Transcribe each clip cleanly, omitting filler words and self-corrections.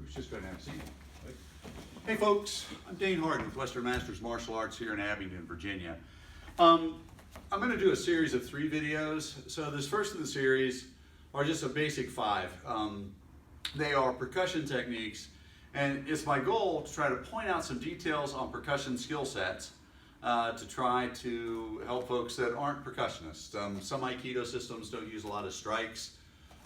Bruce, just go ahead and have a seat. Hey folks, I'm Dane Harden with Western Masters Martial Arts here in Abingdon, Virginia. I'm going to do a series of 3 videos. So this first of the series are just a basic 5. They are percussion techniques, and it's my goal to try to point out some details on percussion skill sets to try to help folks that aren't percussionists. Some Aikido systems don't use a lot of strikes.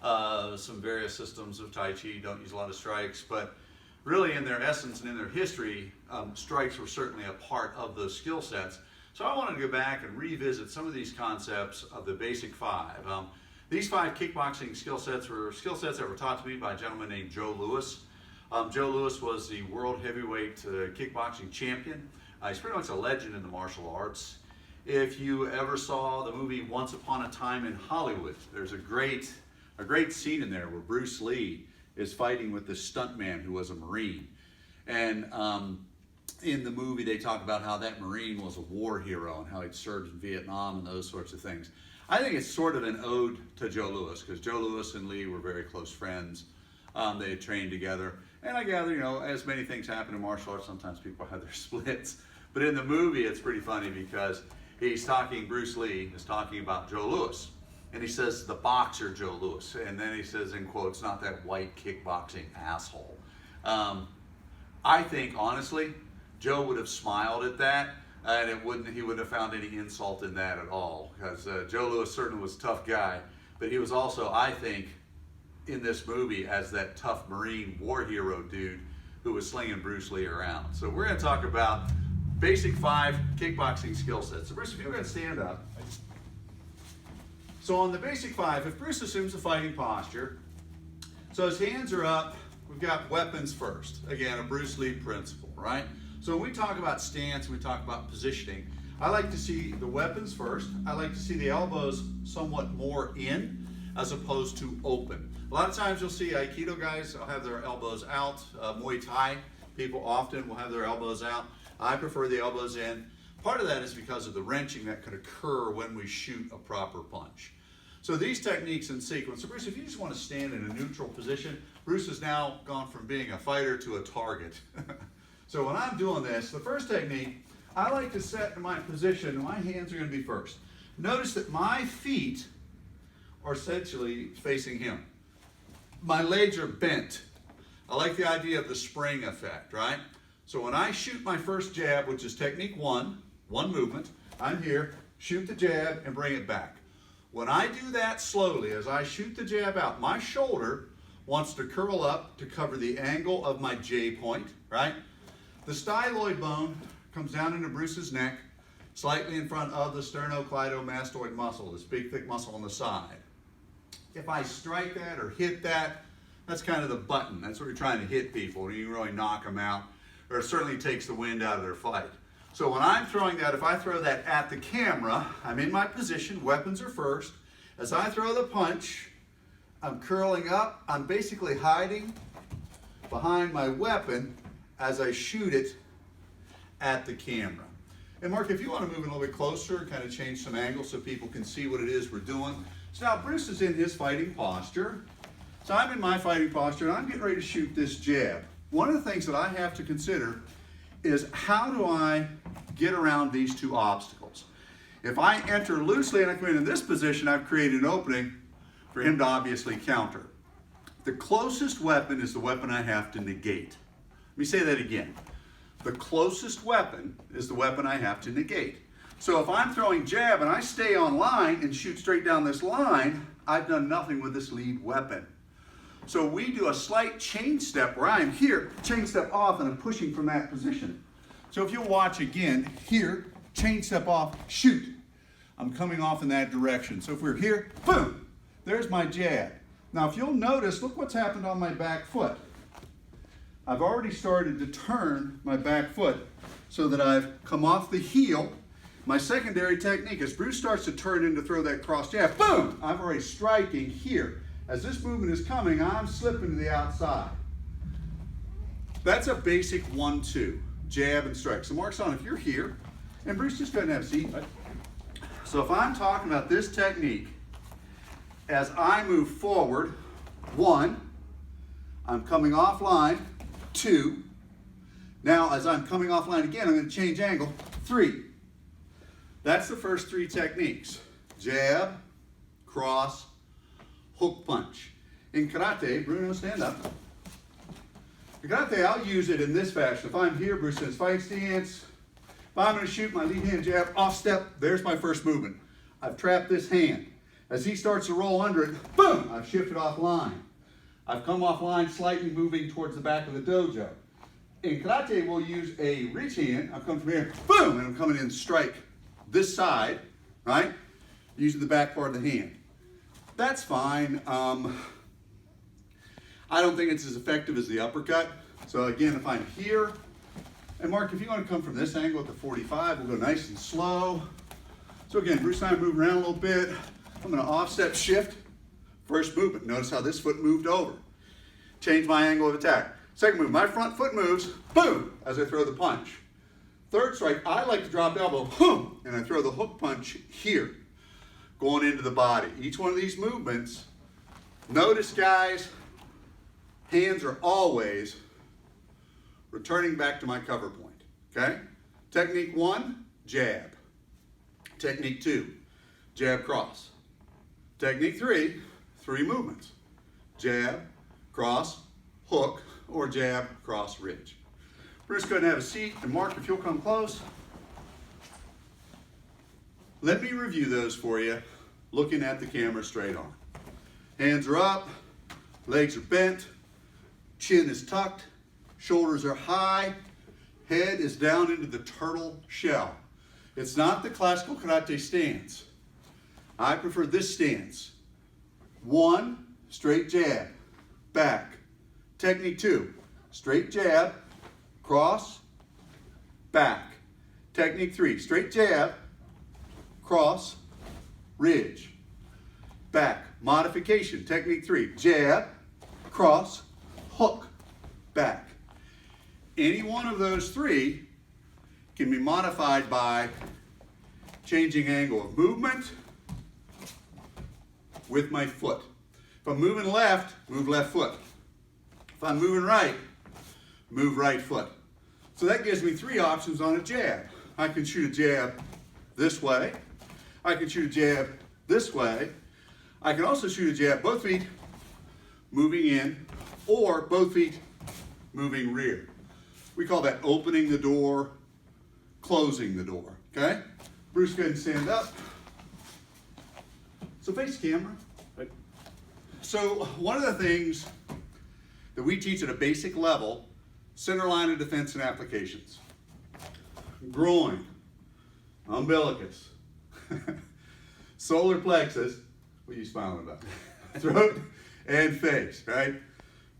Some various systems of Tai Chi don't use a lot of strikes, but really in their essence and in their history, strikes were certainly a part of those skill sets. So I wanted to go back and revisit some of these concepts of the basic 5. These 5 kickboxing skill sets were skill sets that were taught to me by a gentleman named Joe Louis. Joe Louis was the world heavyweight kickboxing champion. He's pretty much a legend in the martial arts. If you ever saw the movie Once Upon a Time in Hollywood, there's a great scene in there where Bruce Lee is fighting with this stuntman who was a Marine. And in the movie they talk about how that Marine was a war hero and how he'd served in Vietnam and those sorts of things. I think it's sort of an ode to Joe Louis, because Joe Louis and Lee were very close friends. They had trained together. And I gather, you know, as many things happen in martial arts, sometimes people have their splits. But in the movie it's pretty funny because Bruce Lee is talking about Joe Louis. And he says, the boxer Joe Louis. And then he says, in quotes, not that white kickboxing asshole. I think, honestly, Joe would have smiled at that, and he wouldn't have found any insult in that at all. Because Joe Louis certainly was a tough guy, but he was also, I think, in this movie as that tough Marine war hero dude who was slinging Bruce Lee around. So we're going to talk about basic 5 kickboxing skill sets. So Bruce, if you're going to stand up. So on the basic 5, if Bruce assumes a fighting posture, so his hands are up, we've got weapons first. Again, a Bruce Lee principle, right? So when we talk about stance, we talk about positioning, I like to see the weapons first. I like to see the elbows somewhat more in as opposed to open. A lot of times you'll see Aikido guys will have their elbows out. Muay Thai people often will have their elbows out. I prefer the elbows in. Part of that is because of the wrenching that could occur when we shoot a proper punch. So these techniques in sequence. So Bruce, if you just want to stand in a neutral position, Bruce has now gone from being a fighter to a target. So when I'm doing this, the first technique, I like to set in my position, and my hands are going to be first. Notice that my feet are essentially facing him. My legs are bent. I like the idea of the spring effect, right? So when I shoot my first jab, which is technique 1, one movement, I'm here, shoot the jab and bring it back. When I do that slowly, as I shoot the jab out, my shoulder wants to curl up to cover the angle of my J point, right? The styloid bone comes down into Bruce's neck, slightly in front of the sternocleidomastoid muscle, this big thick muscle on the side. If I strike that or hit that, that's kind of the button. That's what you're trying to hit people. You can really knock them out, or it certainly takes the wind out of their fight. So when I'm throwing that, if I throw that at the camera, I'm in my position, weapons are first. As I throw the punch, I'm curling up, I'm basically hiding behind my weapon as I shoot it at the camera. And Mark, if you want to move in a little bit closer and kind of change some angles so people can see what it is we're doing. So now Bruce is in his fighting posture. So I'm in my fighting posture and I'm getting ready to shoot this jab. One of the things that I have to consider is how do I get around these 2 obstacles? If I enter loosely and I come in this position, I've created an opening for him to obviously counter. The closest weapon is the weapon I have to negate. Let me say that again. The closest weapon is the weapon I have to negate. So if I'm throwing jab and I stay on line and shoot straight down this line, I've done nothing with this lead weapon. So we do a slight change step where I'm here, change step off, and I'm pushing from that position. So if you'll watch again, here, change step off, shoot. I'm coming off in that direction. So if we're here, boom, there's my jab. Now if you'll notice, look what's happened on my back foot. I've already started to turn my back foot so that I've come off the heel. My secondary technique, as Bruce starts to turn in to throw that cross jab, boom, I'm already striking here. As this movement is coming, I'm slipping to the outside. That's a basic 1-2, jab and strike. So Mark's on, if you're here, and Bruce, just go ahead and have a seat. So if I'm talking about this technique, as I move forward, 1, I'm coming offline, 2. Now, as I'm coming offline again, I'm going to change angle, 3. That's the first 3 techniques. Jab, cross, hook punch. In karate, Bruno, stand up. In karate, I'll use it in this fashion. If I'm here, Bruce says fight stance. If I'm going to shoot my lead hand jab, off step, there's my first movement. I've trapped this hand. As he starts to roll under it, boom, I've shifted offline. I've come offline, slightly moving towards the back of the dojo. In karate, we'll use a reach hand. I'll come from here, boom, and I'm coming in strike this side, right? Using the back part of the hand. That's fine. I don't think it's as effective as the uppercut. So again, if I'm here, and Mark, if you want to come from this angle at the 45, we'll go nice and slow. So again, Bruce and I move around a little bit. I'm going to offset shift. First movement. Notice how this foot moved over. Change my angle of attack. Second move, my front foot moves, boom, as I throw the punch. Third strike, I like to drop elbow, boom, and I throw the hook punch here, going into the body. Each one of these movements, notice guys, hands are always returning back to my cover point, okay? Technique 1, jab. Technique 2, jab cross. Technique 3, 3 movements. Jab, cross, hook, or jab, cross, ridge. Bruce, go ahead and have a seat. And Mark, if you'll come close. Let me review those for you, looking at the camera straight on. Hands are up, legs are bent, chin is tucked, shoulders are high, head is down into the turtle shell. It's not the classical karate stance. I prefer this stance. 1, straight jab, back. Technique 2, straight jab, cross, back. Technique 3, straight jab, cross, ridge, back. Modification, technique 3, jab, cross, hook, back. Any one of those 3 can be modified by changing angle of movement with my foot. If I'm moving left, move left foot. If I'm moving right, move right foot. So that gives me 3 options on a jab. I can shoot a jab this way. I can shoot a jab this way. I can also shoot a jab both feet moving in, or both feet moving rear. We call that opening the door, closing the door, okay? Bruce, go ahead and stand up. So face the camera. So one of the things that we teach at a basic level, center line of defense and applications. Groin, umbilicus, solar plexus, what are you smiling about? Throat and face, right?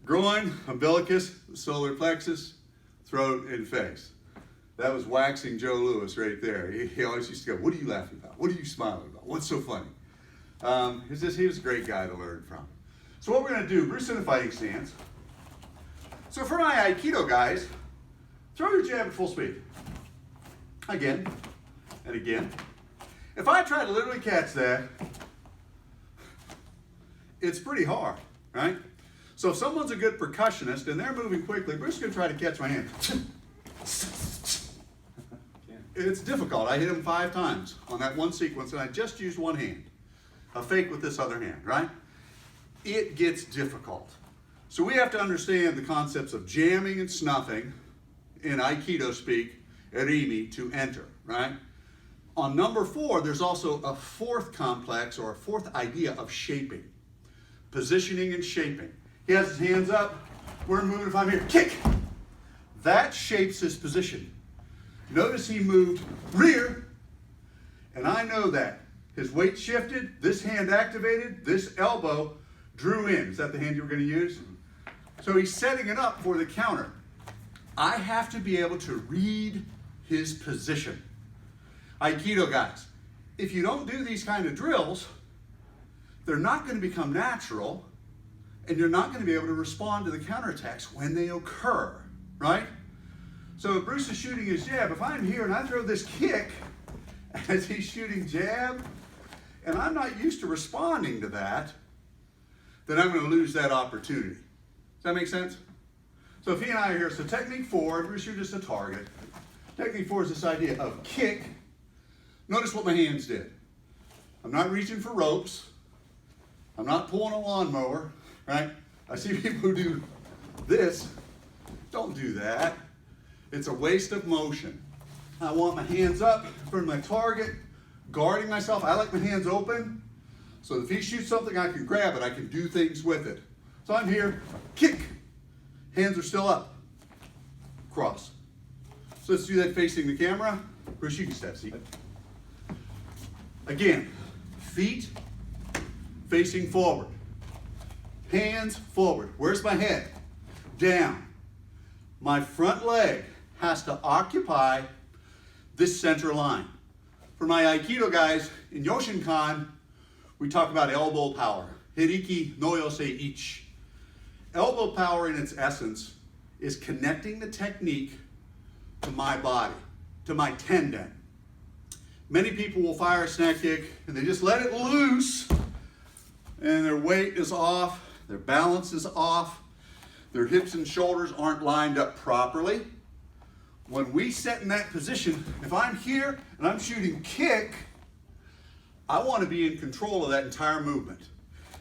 Groin, umbilicus, solar plexus, throat and face. That was waxing Joe Louis right there. He always used to go, what are you laughing about? What are you smiling about? What's so funny? He was a great guy to learn from. So what we're going to do, Bruce in a fighting stance. So for my Aikido guys, throw your jab at full speed. Again and again. If I try to literally catch that, it's pretty hard, right? So if someone's a good percussionist and they're moving quickly, Bruce is going to try to catch my hand. It's difficult. I hit him 5 times on that one sequence and I just used one hand. A fake with this other hand, right? It gets difficult. So we have to understand the concepts of jamming and snuffing, in Aikido speak, erimi, to enter, right? On number 4, there's also a 4th complex or a 4th idea of shaping. Positioning and shaping. He has his hands up, we're moving, if I'm here, kick! That shapes his position. Notice he moved rear, and I know that. His weight shifted, this hand activated, this elbow drew in. Is that the hand you were going to use? So he's setting it up for the counter. I have to be able to read his position. Aikido guys, if you don't do these kind of drills, they're not going to become natural, and you're not going to be able to respond to the counterattacks when they occur, right? So if Bruce is shooting his jab, if I'm here and I throw this kick as he's shooting jab, and I'm not used to responding to that, then I'm going to lose that opportunity. Does that make sense? So if he and I are here, so technique 4, Bruce, you're just a target. Technique 4 is this idea of kick. Notice what my hands did. I'm not reaching for ropes. I'm not pulling a lawnmower, right? I see people who do this. Don't do that. It's a waste of motion. I want my hands up for my target, guarding myself. I like my hands open, so if he shoots something, I can grab it. I can do things with it. So I'm here, kick. Hands are still up. Cross. So let's do that facing the camera. Bruce, you can step, see? Again, feet facing forward. Hands forward. Where's my head? Down. My front leg has to occupy this center line. For my Aikido guys, in Yoshinkan, we talk about elbow power. Hiriki no yosei ichi. Elbow power in its essence is connecting the technique to my body, to my tendon. Many people will fire a snap kick and they just let it loose and their weight is off, their balance is off, their hips and shoulders aren't lined up properly. When we set in that position, if I'm here and I'm shooting kick, I want to be in control of that entire movement.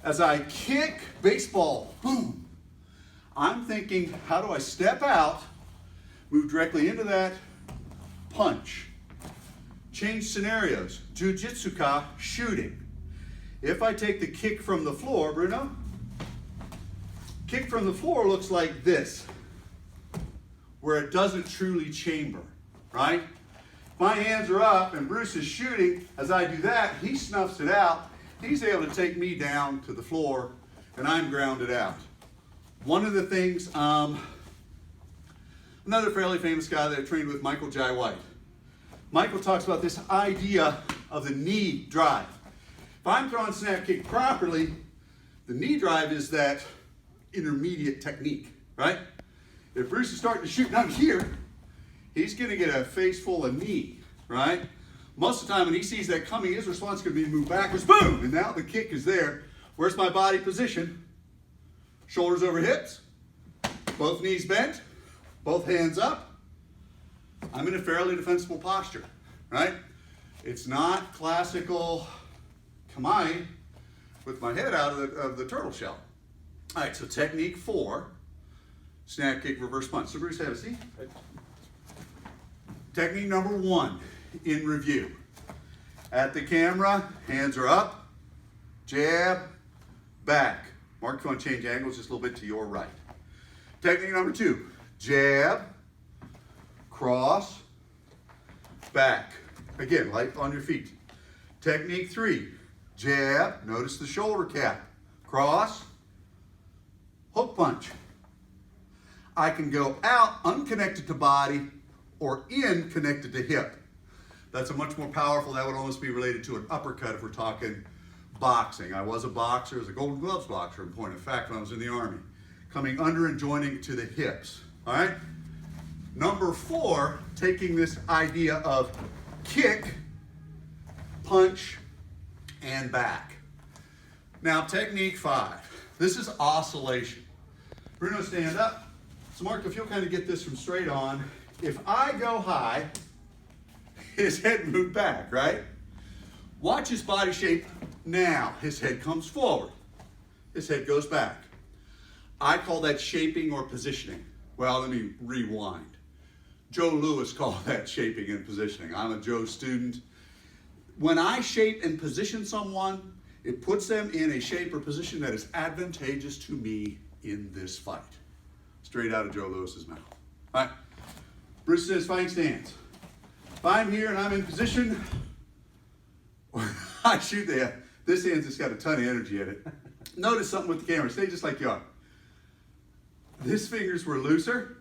As I kick, baseball, boom, I'm thinking, how do I step out, move directly into that, punch. Change scenarios, jujitsu-ka, shooting. If I take the kick from the floor, Bruno, kick from the floor looks like this, where it doesn't truly chamber, right? My hands are up and Bruce is shooting. As I do that, he snuffs it out. He's able to take me down to the floor and I'm grounded out. One of the things, another fairly famous guy that I trained with, Michael Jai White. Michael talks about this idea of the knee drive. If I'm throwing snap kick properly, the knee drive is that intermediate technique, right? If Bruce is starting to shoot and I'm here, he's gonna get a face full of knee, right? Most of the time when he sees that coming, his response is gonna be to move backwards, boom, and now the kick is there. Where's my body position? Shoulders over hips, both knees bent, both hands up. I'm in a fairly defensible posture, right? It's not classical kamae with my head out of the turtle shell. All right, so technique 4, snap kick, reverse punch. So Bruce, have a seat. Technique number 1 in review. At the camera, hands are up, jab, back. Mark, if you want to change angles just a little bit to your right. Technique number 2, jab, cross, back. Again, light on your feet. Technique 3, jab, notice the shoulder cap, cross, hook punch. I can go out unconnected to body or in connected to hip. That's a much more powerful, that would almost be related to an uppercut if we're talking boxing. I was a boxer, as a Golden Gloves boxer in point of fact when I was in the Army. Coming under and joining to the hips, all right? Number 4, taking this idea of kick, punch, and back. Now technique 5, this is oscillation. Bruno, stand up. So Mark, if you'll kind of get this from straight on, if I go high, his head moved back, right? Watch his body shape now. His head comes forward. His head goes back. I call that shaping or positioning. Well, let me rewind. Joe Lewis called that shaping and positioning. I'm a Joe student. When I shape and position someone, it puts them in a shape or position that is advantageous to me in this fight. Straight out of Joe Lewis's mouth. All right. Bruce says fighting stance. If I'm here and I'm in position, I shoot the head. This hand's just got a ton of energy in it. Notice something with the camera. Stay just like you are. These fingers were looser.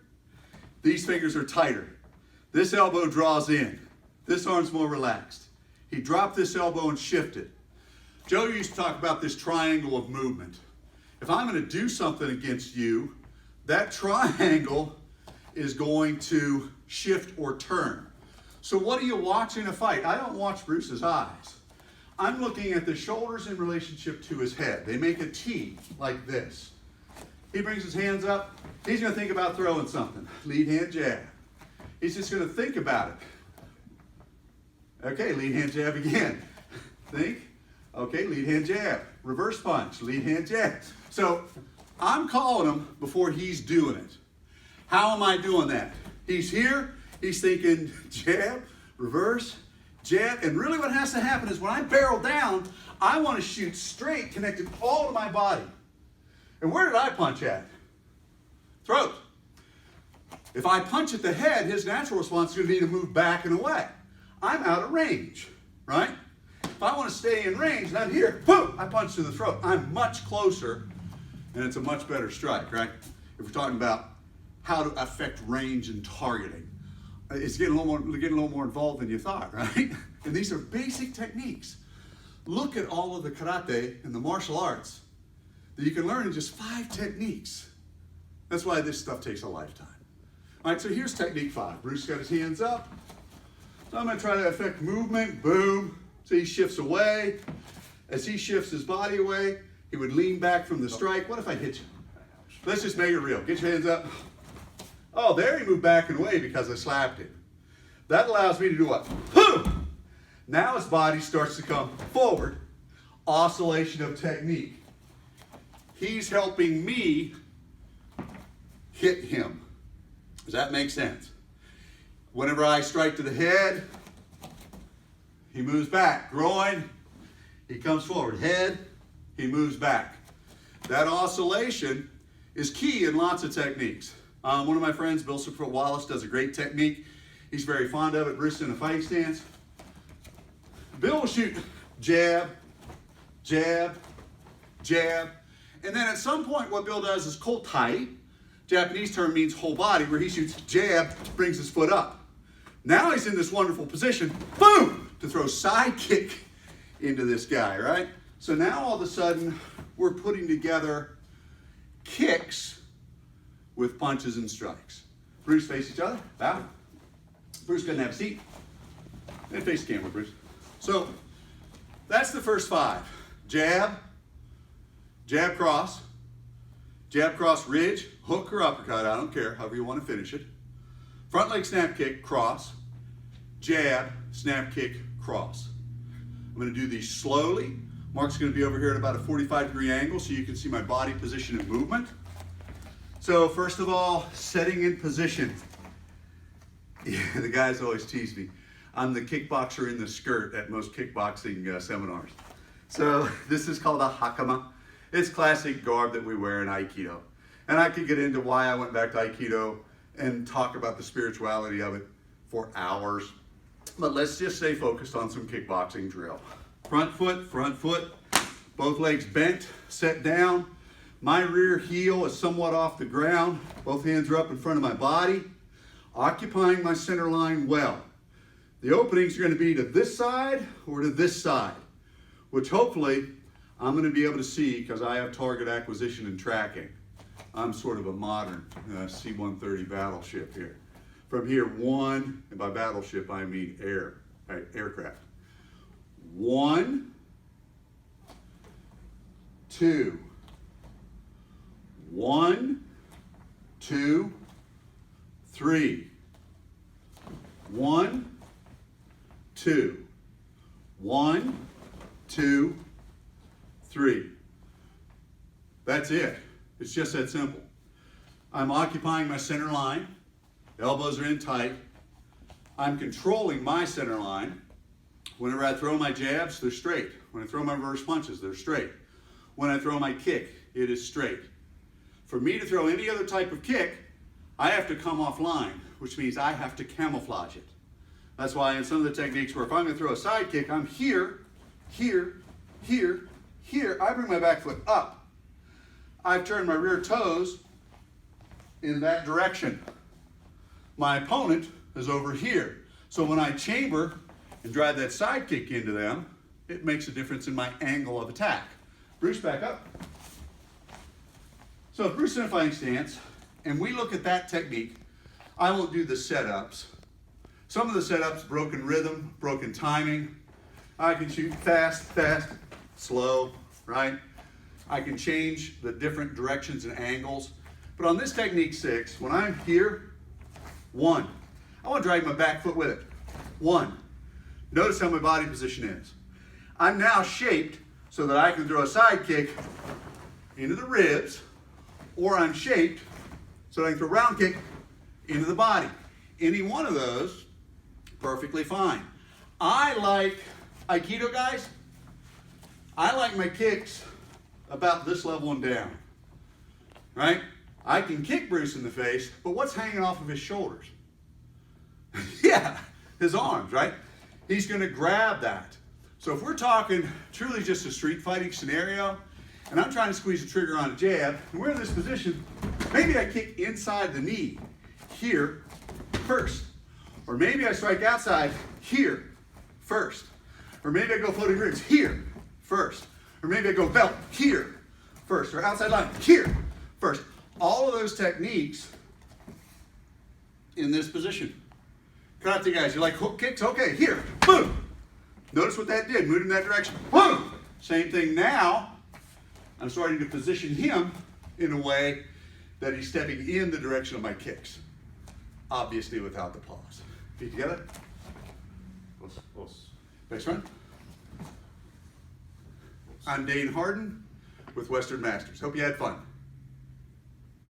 These fingers are tighter. This elbow draws in. This arm's more relaxed. He dropped this elbow and shifted. Joe used to talk about this triangle of movement. If I'm going to do something against you, that triangle is going to shift or turn. So what do you watch in a fight? I don't watch Bruce's eyes. I'm looking at the shoulders in relationship to his head. They make a T like this. He brings his hands up. He's going to think about throwing something. Lead hand jab. He's just going to think about it. Okay, lead hand jab again. Think. Okay, lead hand jab. Reverse punch, lead hand jab. So I'm calling him before he's doing it. How am I doing that? He's here. He's thinking jab, reverse, jab. And really what has to happen is when I barrel down, I want to shoot straight, connected all to my body. And where did I punch at? Throat. If I punch at the head, his natural response is going to be to move back and away. I'm out of range, right? If I want to stay in range and I'm here, boom, I punch to the throat. I'm much closer, and it's a much better strike, right? If we're talking about how to affect range and targeting, it's getting a little more involved than you thought, right? And these are basic techniques. Look at all of the karate and the martial arts that you can learn in just 5 techniques. That's why this stuff takes a lifetime. All right, so here's technique 5. Bruce got his hands up. So I'm going to try to affect movement. Boom. So he shifts away. As he shifts his body away, he would lean back from the strike. What if I hit you? Let's just make it real. Get your hands up. Oh, there he moved back and away because I slapped him. That allows me to do what? Boom! Now his body starts to come forward. Oscillation of technique. He's helping me hit him. Does that make sense? Whenever I strike to the head, he moves back. Groin, he comes forward. Head, he moves back. That oscillation is key in lots of techniques. One of my friends, Bill Wallace, does a great technique. He's very fond of it. Bruce in a fighting stance. Bill will shoot jab, jab, jab. And then at some point what Bill does is kotai. Japanese term means whole body, where he shoots jab, brings his foot up. Now he's in this wonderful position, boom, to throw side kick into this guy, right? So now all of a sudden we're putting together kicks with punches and strikes. Bruce, face each other, bow. Bruce, go ahead and have a seat. And face the camera, Bruce. So that's the first 5. Jab, jab cross, ridge, hook or uppercut, I don't care, however you want to finish it. Front leg snap kick, cross, jab, snap kick, cross. I'm going to do these slowly. Mark's going to be over here at about a 45-degree angle so you can see my body position and movement. So first of all, setting in position. Yeah, the guys always tease me. I'm the kickboxer in the skirt at most kickboxing seminars. So this is called a hakama. It's classic garb that we wear in Aikido. And I could get into why I went back to Aikido and talk about the spirituality of it for hours. But let's just stay focused on some kickboxing drill. Front foot, both legs bent, set down. My rear heel is somewhat off the ground. Both hands are up in front of my body, occupying my center line well. The openings are going to be to this side or to this side, which hopefully I'm going to be able to see because I have target acquisition and tracking. I'm sort of a modern C-130 battleship here. From here, 1, and by battleship I mean aircraft. 1, 2. 1, 2, 3. 1, 2. 1, 2, 3. That's it. It's just that simple. I'm occupying my center line. Elbows are in tight. I'm controlling my center line. Whenever I throw my jabs, they're straight. When I throw my reverse punches, they're straight. When I throw my kick, it is straight. For me to throw any other type of kick, I have to come offline, which means I have to camouflage it. That's why in some of the techniques where if I'm going to throw a side kick, I'm here, here, here, here. I bring my back foot up. I've turned my rear toes in that direction. My opponent is over here. So when I chamber and drive that side kick into them, it makes a difference in my angle of attack. Bruce, back up. So if Bruce in a fighting stance, and we look at that technique, I won't do the setups. Some of the setups, broken rhythm, broken timing. I can shoot fast, slow, right? I can change the different directions and angles. But on this technique 6, when I'm here, 1. I want to drag my back foot with it. 1. Notice how my body position is. I'm now shaped so that I can throw a side kick into the ribs, or I'm shaped so that I can throw a round kick into the body. Any one of those, perfectly fine. I like Aikido, guys. I like my kicks about this level and down, right? I can kick Bruce in the face, but what's hanging off of his shoulders? Yeah, his arms, right? He's going to grab that. So if we're talking truly just a street fighting scenario, and I'm trying to squeeze the trigger on a jab, and we're in this position, maybe I kick inside the knee here first. Or maybe I strike outside here first. Or maybe I go floating ribs here first. Or maybe I go belt here first. Or outside line here first. All of those techniques in this position. Karate guys, you like hook kicks? Okay, here, boom. Notice what that did, moved in that direction, boom. Same thing now, I'm starting to position him in a way that he's stepping in the direction of my kicks. Obviously without the pause. Feet together. Face front. I'm Dane Harden with Western Masters. Hope you had fun.